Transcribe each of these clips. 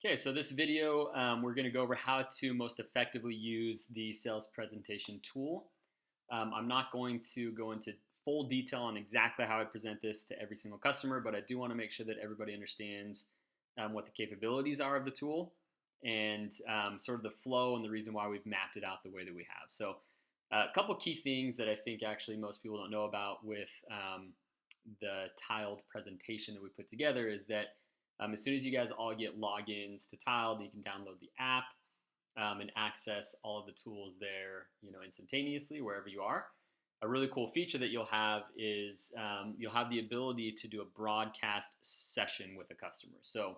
Okay, so this video, we're going to go over how to most effectively use the sales presentation tool. I'm not going to go into full detail on exactly how I present this to every single customer, but I do want to make sure that everybody understands what the capabilities are of the tool and sort of the flow and the reason why we've mapped it out the way that we have. So, a couple key things that I think actually most people don't know about with the tiled presentation that we put together is that as soon as you guys all get logins to Tiled, you can download the app and access all of the tools there, instantaneously wherever you are. A really cool feature that you'll have is you'll have the ability to do a broadcast session with a customer. So,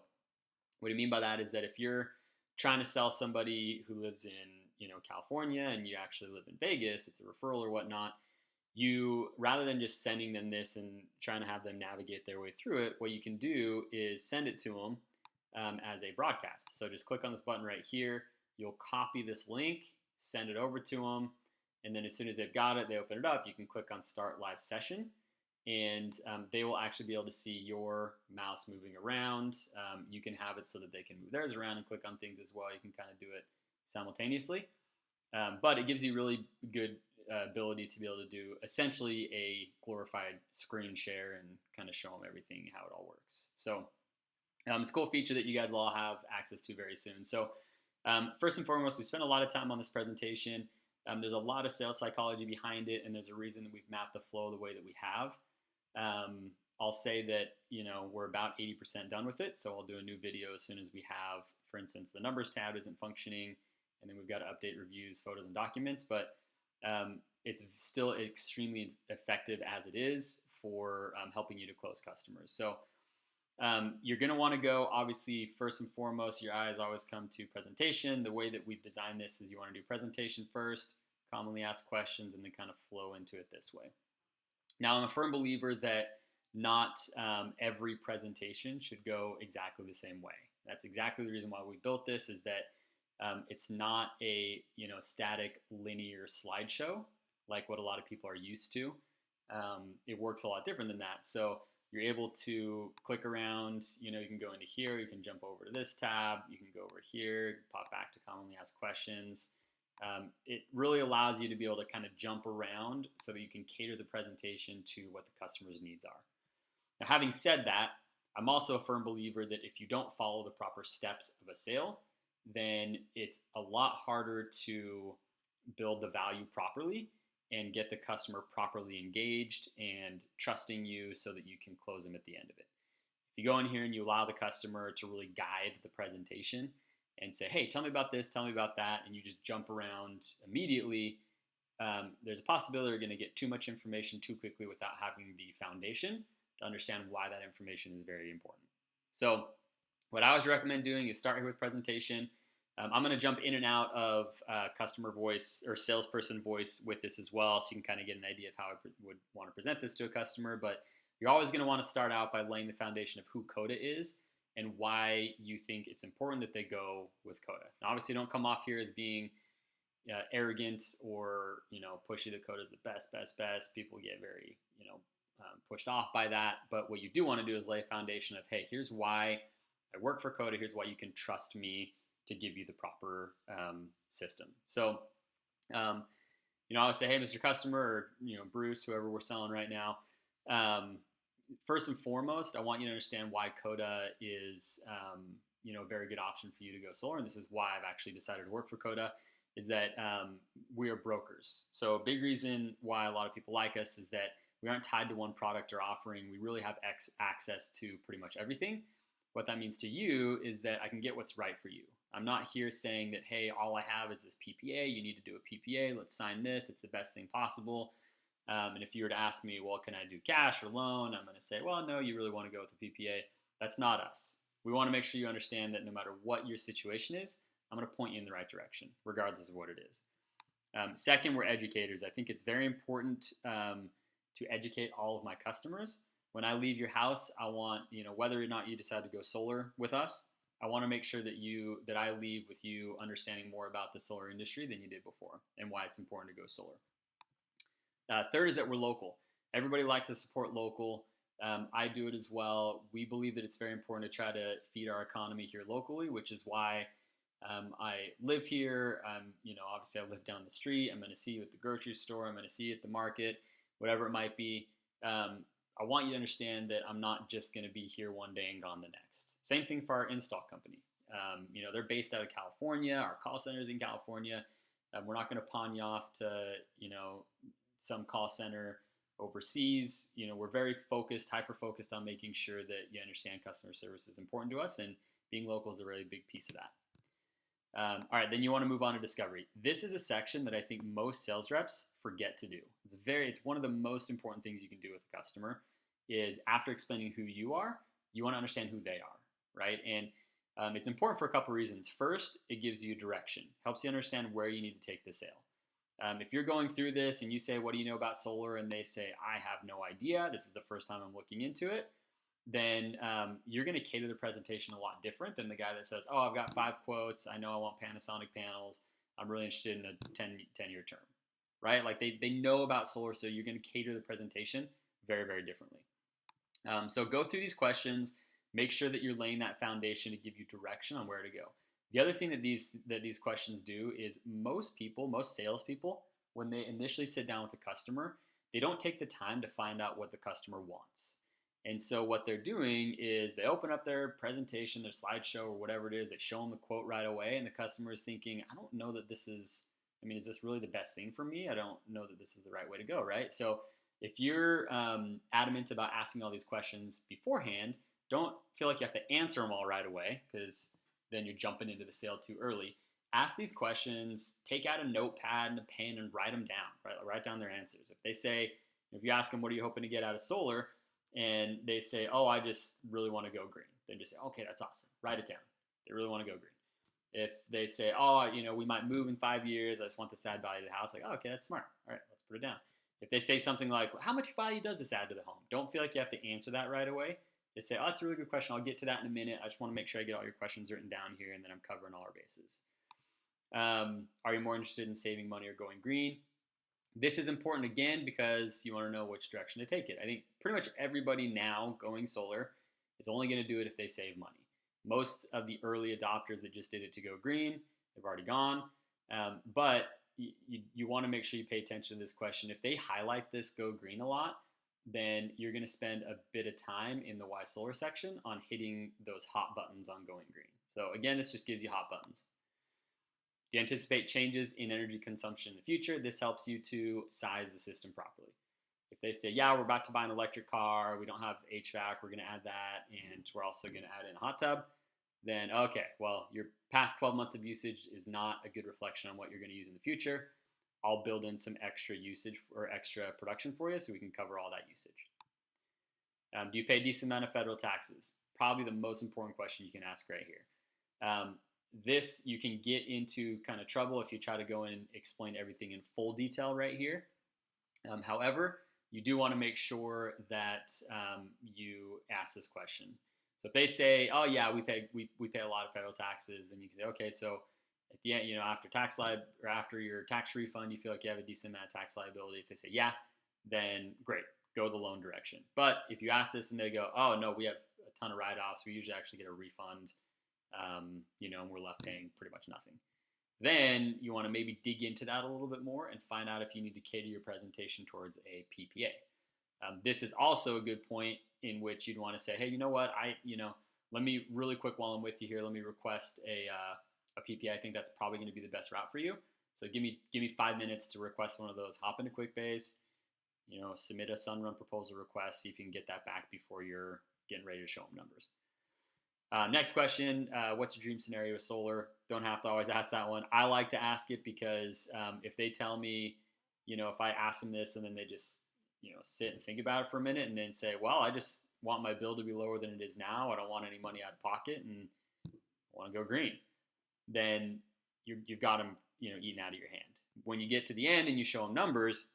what I mean by that is that if you're trying to sell somebody who lives in, California and you actually live in Vegas, it's a referral or whatnot, you rather than just sending them this and trying to have them navigate their way through it, what you can do is send it to them as a broadcast. So just click on this button right here. You'll copy this link, send it over to them, and then as soon as they've got it, they open it up. You can click on Start Live Session, and they will actually be able to see your mouse moving around. You can have it so that they can move theirs around and click on things as well. You can kind of do it simultaneously. But it gives you really good ability to be able to do essentially a glorified screen share and kind of show them everything, how it all works. So it's a cool feature that you guys will all have access to very soon. So first and foremost, we spent a lot of time on this presentation. There's a lot of sales psychology behind it, and there's a reason that we've mapped the flow the way that we have. I'll say that we're about 80% done with it, so I'll do a new video as soon as we have, for instance, the numbers tab isn't functioning, and then we've got to update reviews, photos, and documents. But it's still extremely effective as it is for helping you to close customers. So you're going to want to go, obviously, first and foremost, your eyes always come to presentation. The way that we've designed this is you want to do presentation first, commonly asked questions, and then kind of flow into it this way. Now, I'm a firm believer that not every presentation should go exactly the same way. That's exactly the reason why we built this, is that it's not a static linear slideshow like what a lot of people are used to. It works a lot different than that. So you're able to click around. You can go into here. You can jump over to this tab. You can go over here, pop back to commonly asked questions. It really allows you to be able to kind of jump around so that you can cater the presentation to what the customer's needs are. Now, having said that, I'm also a firm believer that if you don't follow the proper steps of a sale, then it's a lot harder to build the value properly and get the customer properly engaged and trusting you so that you can close them at the end of it. If you go in here and you allow the customer to really guide the presentation and say, hey, tell me about this, tell me about that, and you just jump around immediately, there's a possibility you're going to get too much information too quickly without having the foundation to understand why that information is very important. So what I always recommend doing is start here with presentation. I'm going to jump in and out of customer voice or salesperson voice with this as well, so you can kind of get an idea of how I would want to present this to a customer. But you're always going to want to start out by laying the foundation of who Coda is and why you think it's important that they go with Coda. Now, obviously, don't come off here as being arrogant or pushy that Coda is the best. People get very pushed off by that. But what you do want to do is lay a foundation of, hey, here's why I work for Coda. Here's why you can trust me to give you the proper system. So, I would say, hey, Mr. Customer, or Bruce, whoever we're selling right now. First and foremost, I want you to understand why Coda is, a very good option for you to go solar. And this is why I've actually decided to work for Coda, is that we are brokers. So a big reason why a lot of people like us is that we aren't tied to one product or offering. We really have access to pretty much everything. What that means to you is that I can get what's right for you. I'm not here saying that, hey, all I have is this PPA. You need to do a PPA. Let's sign this. It's the best thing possible. And if you were to ask me, well, can I do cash or loan? I'm going to say, well, no, you really want to go with the PPA. That's not us. We want to make sure you understand that no matter what your situation is, I'm going to point you in the right direction, regardless of what it is. Second, we're educators. I think it's very important to educate all of my customers. When I leave your house, I want, whether or not you decide to go solar with us, I want to make sure that I leave with you understanding more about the solar industry than you did before and why it's important to go solar. Third is that we're local. Everybody likes to support local. I do it as well. We believe that it's very important to try to feed our economy here locally, which is why I live here. Obviously, I live down the street. I'm going to see you at the grocery store. I'm going to see you at the market, whatever it might be. I want you to understand that I'm not just going to be here one day and gone the next. Same thing for our install company. They're based out of California. Our call center is in California. We're not going to pawn you off to, some call center overseas. We're very focused, hyper focused on making sure that you understand customer service is important to us, and being local is a really big piece of that. All right, then you want to move on to discovery. This is a section that I think most sales reps forget to do. It's one of the most important things you can do with a customer is after explaining who you are, you want to understand who they are, right? And it's important for a couple reasons. First, it gives you direction, helps you understand where you need to take the sale. If you're going through this and you say, what do you know about solar? And they say, I have no idea. This is the first time I'm looking into it. Then you're going to cater the presentation a lot different than the guy that says, oh, I've got 5 quotes. I know I want Panasonic panels. I'm really interested in a 10-year term, right? Like they know about solar, so you're going to cater the presentation very, very differently. So go through these questions. Make sure that you're laying that foundation to give you direction on where to go. The other thing that these questions do is most salespeople, when they initially sit down with a customer, they don't take the time to find out what the customer wants. And so what they're doing is they open up their presentation, their slideshow, or whatever it is. They show them the quote right away, and the customer is thinking, I don't know that this is, is this really the best thing for me? I don't know that this is the right way to go, right? So if you're adamant about asking all these questions beforehand, don't feel like you have to answer them all right away, because then you're jumping into the sale too early. Ask these questions, take out a notepad and a pen and write them down, right? Write down their answers. If you ask them, what are you hoping to get out of solar? And they say, oh, I just really want to go green. Then just say, okay, that's awesome. Write it down. They really want to go green. If they say, oh, we might move in 5 years. I just want this to add value to the house. Like, oh, okay, that's smart. All right, let's put it down. If they say something like, how much value does this add to the home? Don't feel like you have to answer that right away. Just say, oh, that's a really good question. I'll get to that in a minute. I just want to make sure I get all your questions written down here, and then I'm covering all our bases. Are you more interested in saving money or going green? This is important again because you want to know which direction to take it. I think pretty much everybody now going solar is only going to do it if they save money. Most of the early adopters that just did it to go green, they've already gone. But you want to make sure you pay attention to this question. If they highlight this go green a lot, then you're going to spend a bit of time in the why solar section on hitting those hot buttons on going green. So again, this just gives you hot buttons. Do you anticipate changes in energy consumption in the future? This helps you to size the system properly. If they say, yeah, we're about to buy an electric car, we don't have HVAC, we're going to add that, and we're also going to add in a hot tub, then okay, well, your past 12 months of usage is not a good reflection on what you're going to use in the future. I'll build in some extra usage or extra production for you so we can cover all that usage. Do you pay a decent amount of federal taxes? Probably the most important question you can ask right here. This, you can get into kind of trouble if you try to go in and explain everything in full detail right here. However, you do want to make sure that you ask this question. So if they say, oh yeah, we pay a lot of federal taxes, then you can say, okay, so at the end, after your tax refund, you feel like you have a decent amount of tax liability. If they say yeah, then great, go the loan direction. But if you ask this and they go, oh no, we have a ton of write-offs, we usually actually get a refund, and we're left paying pretty much nothing. Then you want to maybe dig into that a little bit more and find out if you need to cater your presentation towards a PPA. This is also a good point in which you'd want to say, hey, you know what, let me really quick while I'm with you here, let me request a PPA. I think that's probably going to be the best route for you. So give me 5 minutes to request one of those. Hop into QuickBase, submit a Sunrun proposal request, see if you can get that back before you're getting ready to show them numbers. Next question, what's your dream scenario with solar? Don't have to always ask that one. I like to ask it because if they tell me, if I ask them this and then they just, sit and think about it for a minute and then say, well, I just want my bill to be lower than it is now. I don't want any money out of pocket and I want to go green. Then you've got them, eating out of your hand. When you get to the end and you show them numbers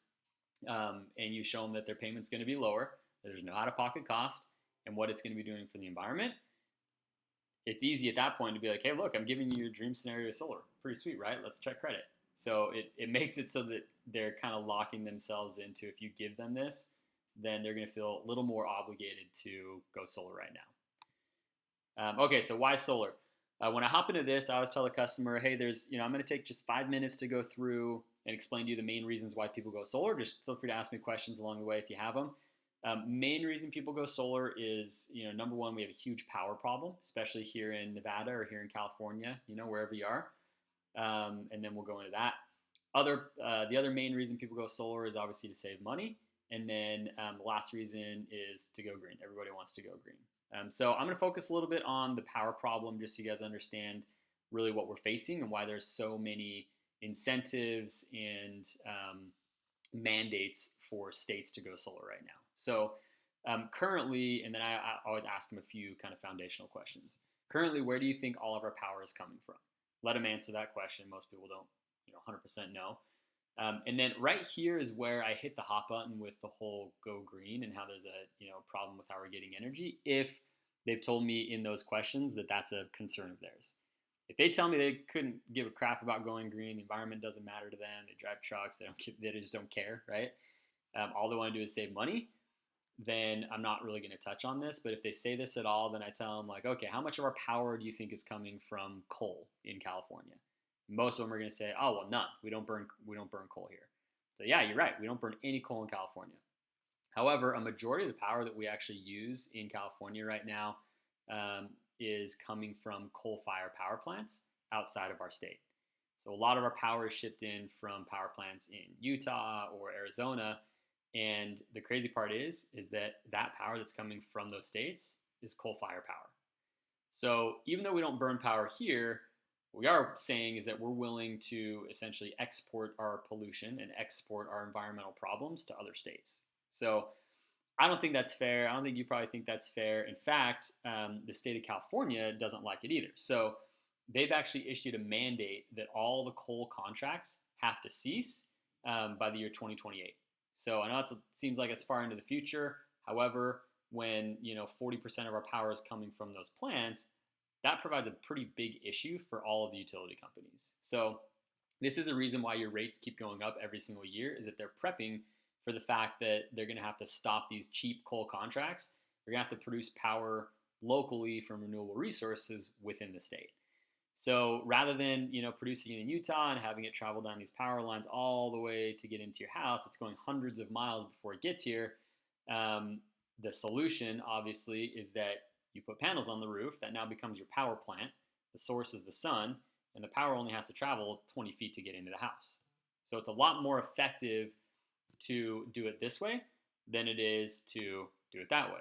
and you show them that their payment's going to be lower, there's no out-of-pocket cost, and what it's going to be doing for the environment, it's easy at that point to be like, hey, look, I'm giving you your dream scenario of solar. Pretty sweet, right? Let's check credit. So it makes it so that they're kind of locking themselves into, if you give them this, then they're going to feel a little more obligated to go solar right now. Okay, so why solar? When I hop into this, I always tell the customer, hey, I'm going to take just 5 minutes to go through and explain to you the main reasons why people go solar. Just feel free to ask me questions along the way if you have them. Main reason people go solar is, number one, we have a huge power problem, especially here in Nevada or here in California, wherever you are. And then we'll go into that. The other main reason people go solar is obviously to save money. And then the last reason is to go green. Everybody wants to go green. So I'm going to focus a little bit on the power problem just so you guys understand really what we're facing and why there's so many incentives and mandates for states to go solar right now. So currently, and then I always ask them a few kind of foundational questions. Currently, where do you think all of our power is coming from? Let them answer that question. Most people don't 100% know. And then right here is where I hit the hot button with the whole go green and how there's a problem with how we're getting energy if they've told me in those questions that that's a concern of theirs. If they tell me they couldn't give a crap about going green, the environment doesn't matter to them, they drive trucks, they just don't care, right? All they want to do is save money, then I'm not really going to touch on this. But if they say this at all, then I tell them like, okay, how much of our power do you think is coming from coal in California? Most of them are going to say, oh, well, none. We don't burn coal here. So yeah, you're right. We don't burn any coal in California. However, a majority of the power that we actually use in California right now is coming from coal-fired power plants outside of our state. So a lot of our power is shipped in from power plants in Utah or Arizona. And the crazy part is that power that's coming from those states is coal-fired power. So even though we don't burn power here, what we are saying is that we're willing to essentially export our pollution and export our environmental problems to other states. So I don't think that's fair. I don't think you probably think that's fair. In fact, the state of California doesn't like it either. So they've actually issued a mandate that all the coal contracts have to cease by the year 2028. So I know it seems like it's far into the future. However, when 40% of our power is coming from those plants, that provides a pretty big issue for all of the utility companies. So this is a reason why your rates keep going up every single year, is that they're prepping for the fact that they're going to have to stop these cheap coal contracts. They're going to have to produce power locally from renewable resources within the state. So rather than producing it in Utah and having it travel down these power lines all the way to get into your house, it's going hundreds of miles before it gets here. The solution, obviously, is that you put panels on the roof. That now becomes your power plant. The source is the sun, and the power only has to travel 20 feet to get into the house. So it's a lot more effective to do it this way than it is to do it that way.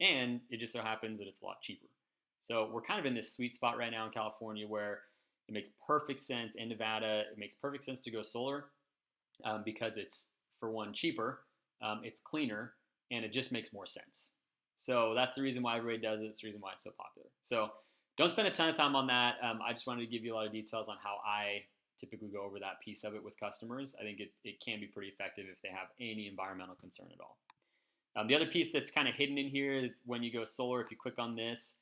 And it just so happens that it's a lot cheaper. So we're kind of in this sweet spot right now in California where it makes perfect sense, in Nevada, it makes perfect sense to go solar because it's, for one, cheaper, it's cleaner, and it just makes more sense. So that's the reason why everybody does it. It's the reason why it's so popular. So don't spend a ton of time on that. I just wanted to give you a lot of details on how I typically go over that piece of it with customers. I think it can be pretty effective if they have any environmental concern at all. The other piece that's kind of hidden in here, when you go solar, if you click on this,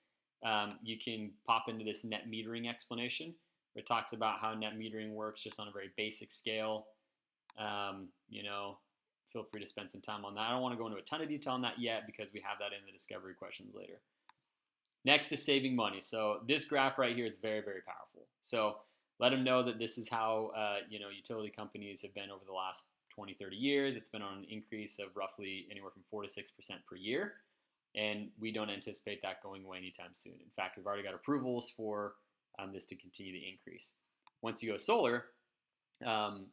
you can pop into this net metering explanation, where it talks about how net metering works just on a very basic scale. Feel free to spend some time on that. I don't want to go into a ton of detail on that yet because we have that in the discovery questions later. Next is saving money. So this graph right here is very, very powerful. So let them know that this is how utility companies have been over the last 20, 30 years. It's been on an increase of roughly anywhere from 4 to 6% per year. And we don't anticipate that going away anytime soon. In fact, we've already got approvals for this to continue to increase. Once you go solar,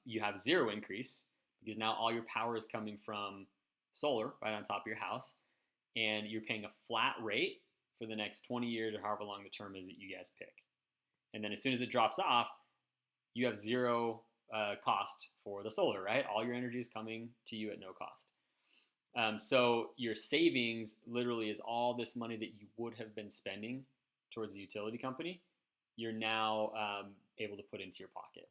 you have zero increase because now all your power is coming from solar right on top of your house, and you're paying a flat rate for the next 20 years or however long the term is that you guys pick. And then as soon as it drops off, you have zero cost for the solar, right? All your energy is coming to you at no cost. So your savings literally is all this money that you would have been spending towards the utility company, you're now able to put into your pocket.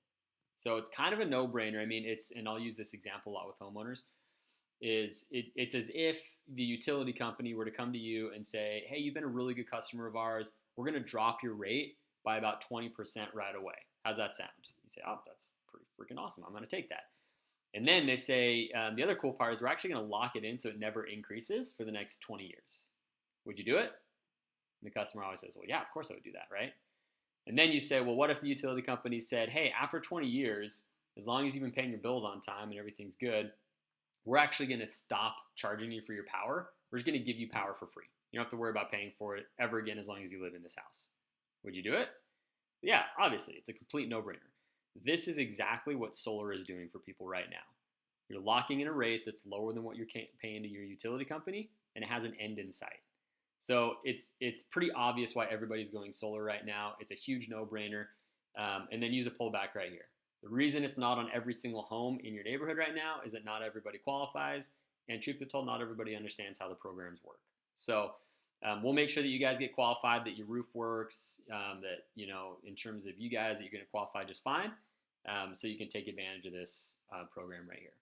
So it's kind of a no-brainer. I mean, and I'll use this example a lot with homeowners, it's as if the utility company were to come to you and say, hey, you've been a really good customer of ours. We're going to drop your rate by about 20% right away. How's that sound? You say, oh, that's pretty freaking awesome. I'm going to take that. And then they say the other cool part is we're actually going to lock it in so it never increases for the next 20 years. Would you do it? And the customer always says, well, yeah, of course I would do that, right? And then you say, well, what if the utility company said, hey, after 20 years, as long as you've been paying your bills on time and everything's good, we're actually going to stop charging you for your power. We're just going to give you power for free. You don't have to worry about paying for it ever again as long as you live in this house. Would you do it? Yeah, obviously, it's a complete no-brainer. This is exactly what solar is doing for people right now. You're locking in a rate that's lower than what you're paying to your utility company, and it has an end in sight. So it's pretty obvious why everybody's going solar right now. It's a huge no-brainer. And then use a pullback right here. The reason it's not on every single home in your neighborhood right now is that not everybody qualifies, and truth be told, not everybody understands how the programs work. So we'll make sure that you guys get qualified, that your roof works, that, you know, in terms of you guys, that you're going to qualify just fine, so you can take advantage of this program right here.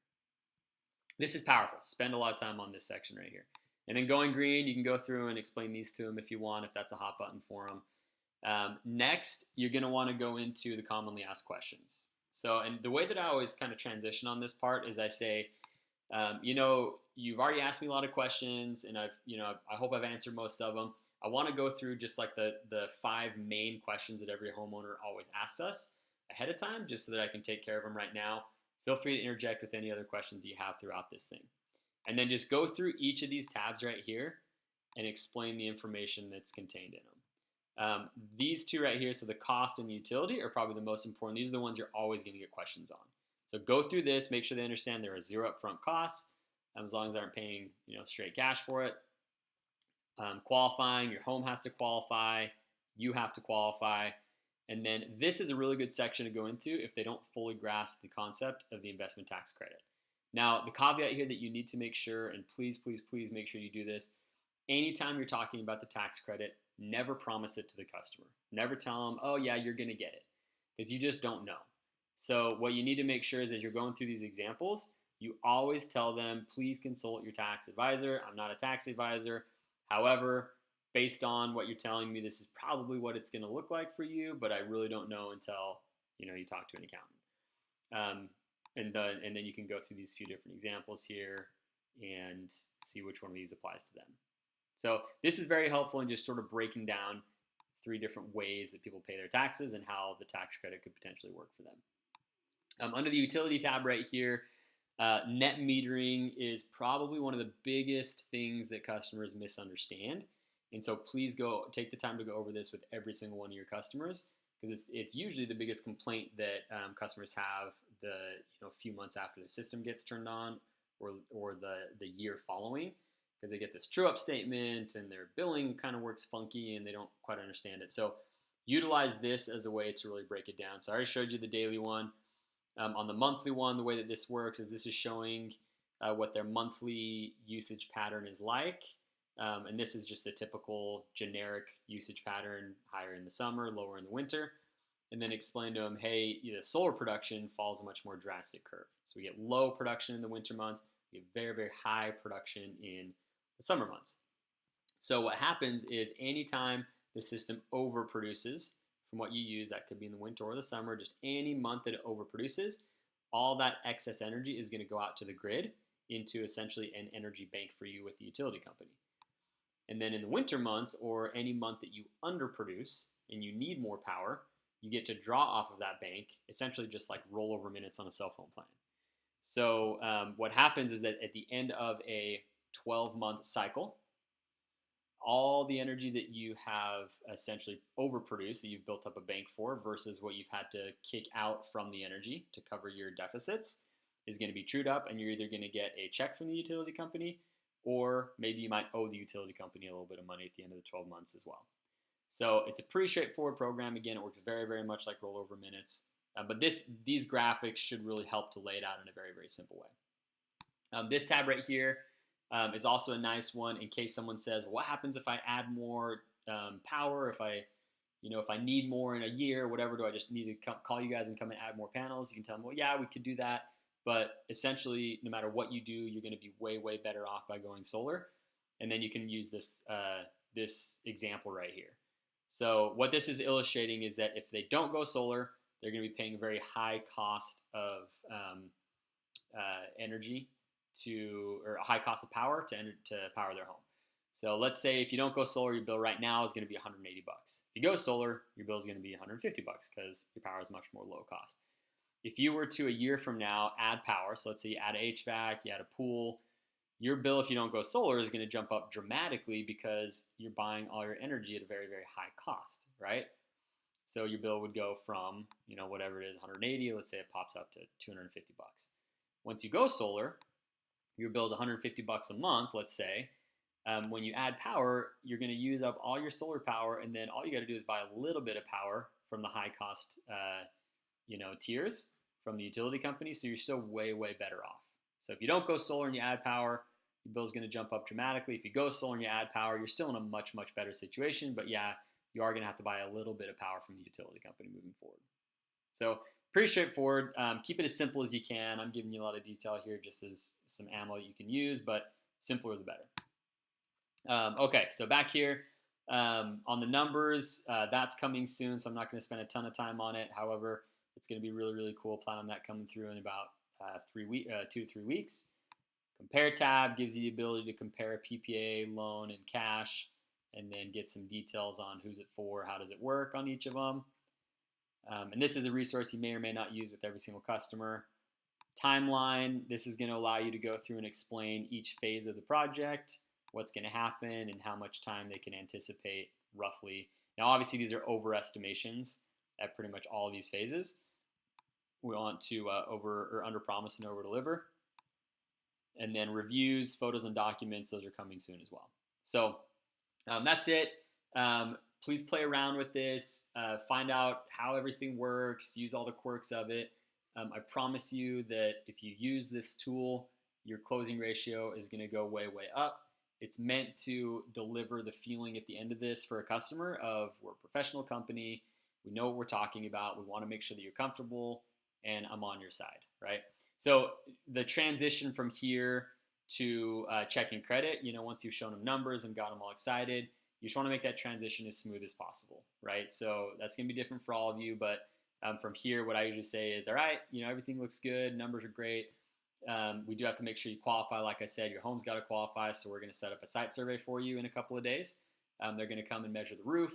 This is powerful. Spend a lot of time on this section right here. And then going green, you can go through and explain these to them if you want, if that's a hot button for them. Next, you're going to want to go into the commonly asked questions. So, and the way that I always kind of transition on this part is I say, you know, you've already asked me a lot of questions, and I hope I've answered most of them. I want to go through just like the 5 main questions that every homeowner always asks us ahead of time, just so that I can take care of them right now. Feel free to interject with any other questions you have throughout this thing. And then just go through each of these tabs right here and explain the information that's contained in them. These two right here, so the cost and the utility, are probably the most important. These are the ones you're always going to get questions on. So go through this, make sure they understand there are 0 upfront costs, as long as they aren't paying straight cash for it. Qualifying, your home has to qualify, you have to qualify. And then this is a really good section to go into if they don't fully grasp the concept of the investment tax credit. Now, the caveat here that you need to make sure, and please, please, please make sure you do this, anytime you're talking about the tax credit, never promise it to the customer. Never tell them, oh yeah, you're going to get it, because you just don't know. So what you need to make sure is as you're going through these examples, you always tell them, please consult your tax advisor. I'm not a tax advisor. However, based on what you're telling me, this is probably what it's going to look like for you, but I really don't know until you talk to an accountant. And then you can go through these few different examples here and see which one of these applies to them. So this is very helpful in just sort of breaking down 3 different ways that people pay their taxes and how the tax credit could potentially work for them. Under the utility tab right here, net metering is probably one of the biggest things that customers misunderstand. And so please take the time to go over this with every single one of your customers, because it's usually the biggest complaint that customers have the few months after their system gets turned on, or the year following, because they get this true up statement and their billing kind of works funky and they don't quite understand it. So utilize this as a way to really break it down. So I already showed you the daily one. On the monthly one, the way that this works is this is showing what their monthly usage pattern is like. And this is just a typical generic usage pattern, higher in the summer, lower in the winter. And then explain to them, hey, the solar production follows a much more drastic curve. So we get low production in the winter months, we get very, very high production in the summer months. So what happens is anytime the system overproduces from what you use, that could be in the winter or the summer, just any month that it overproduces, all that excess energy is going to go out to the grid into essentially an energy bank for you with the utility company. And then in the winter months, or any month that you underproduce and you need more power, you get to draw off of that bank, essentially just like rollover minutes on a cell phone plan. So what happens is that at the end of a 12-month cycle, all the energy that you have essentially overproduced, that you've built up a bank for, versus what you've had to kick out from the energy to cover your deficits, is going to be trued up, and you're either going to get a check from the utility company, or maybe you might owe the utility company a little bit of money at the end of the 12 months as well. So it's a pretty straightforward program. Again, it works very, very much like rollover minutes. But these graphics should really help to lay it out in a very, very simple way. This tab right here is also a nice one in case someone says, well, what happens if I add more power, if I need more in a year, whatever, do I just need to call you guys and come and add more panels? You can tell them, well, yeah, we could do that. But essentially, no matter what you do, you're going to be way, way better off by going solar. And then you can use this example right here. So what this is illustrating is that if they don't go solar, they're going to be paying a very high cost of energy or a high cost of power to power their home. So let's say if you don't go solar, your bill right now is going to be 180 bucks. If you go solar, your bill is going to be 150 bucks because your power is much more low cost. If you were to a year from now add power, so let's say you add a HVAC, you add a pool, your bill, if you don't go solar, is going to jump up dramatically because you're buying all your energy at a very, very high cost, right? So your bill would go from, whatever it is, 180, let's say it pops up to 250 bucks. Once you go solar, your bill is 150 bucks a month, let's say. When you add power, you're going to use up all your solar power, and then all you got to do is buy a little bit of power from the high cost, tiers from the utility company. So you're still way, way better off. So if you don't go solar and you add power, your bill's going to jump up dramatically. If you go solar and you add power, you're still in a much, much better situation. But yeah, you are going to have to buy a little bit of power from the utility company moving forward. So pretty straightforward. Keep it as simple as you can. I'm giving you a lot of detail here just as some ammo you can use, but simpler the better. Okay, so back here on the numbers, that's coming soon, so I'm not going to spend a ton of time on it. However, it's going to be really, really cool. Plan on that coming through in about 2 to 3 weeks. Compare tab gives you the ability to compare a PPA, loan, and cash, and then get some details on who's it for, how does it work on each of them. And this is a resource you may or may not use with every single customer. Timeline, this is going to allow you to go through and explain each phase of the project, what's going to happen, and how much time they can anticipate roughly. Now, obviously, these are overestimations at pretty much all of these phases. We want to over or under promise and over deliver. And then reviews, photos, and documents, those are coming soon as well. So that's it. Please play around with this. Find out how everything works. Use all the quirks of it. I promise you that if you use this tool, your closing ratio is going to go way, way up. It's meant to deliver the feeling at the end of this for a customer of we're a professional company. We know what we're talking about. We want to make sure that you're comfortable, and I'm on your side, right? So the transition from here to checking credit, once you've shown them numbers and got them all excited, you just want to make that transition as smooth as possible, right? So that's going to be different for all of you, but from here, what I usually say is, all right, everything looks good, numbers are great. We do have to make sure you qualify. Like I said, your home's got to qualify, so we're going to set up a site survey for you in a couple of days. They're going to come and measure the roof,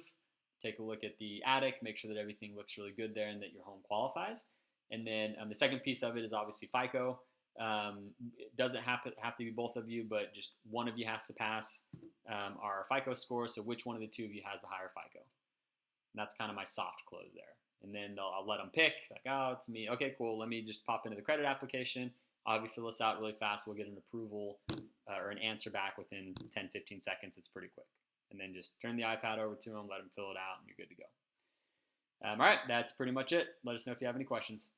take a look at the attic, make sure that everything looks really good there and that your home qualifies. And then the second piece of it is obviously FICO. It doesn't have to be both of you, but just one of you has to pass our FICO score. So which one of the two of you has the higher FICO? And that's kind of my soft close there. And then I'll let them pick, like, oh, it's me. Okay, cool. Let me just pop into the credit application. I'll have you fill this out really fast. We'll get an approval or an answer back within 10, 15 seconds. It's pretty quick. And then just turn the iPad over to them, let them fill it out, and you're good to go. All right, that's pretty much it. Let us know if you have any questions.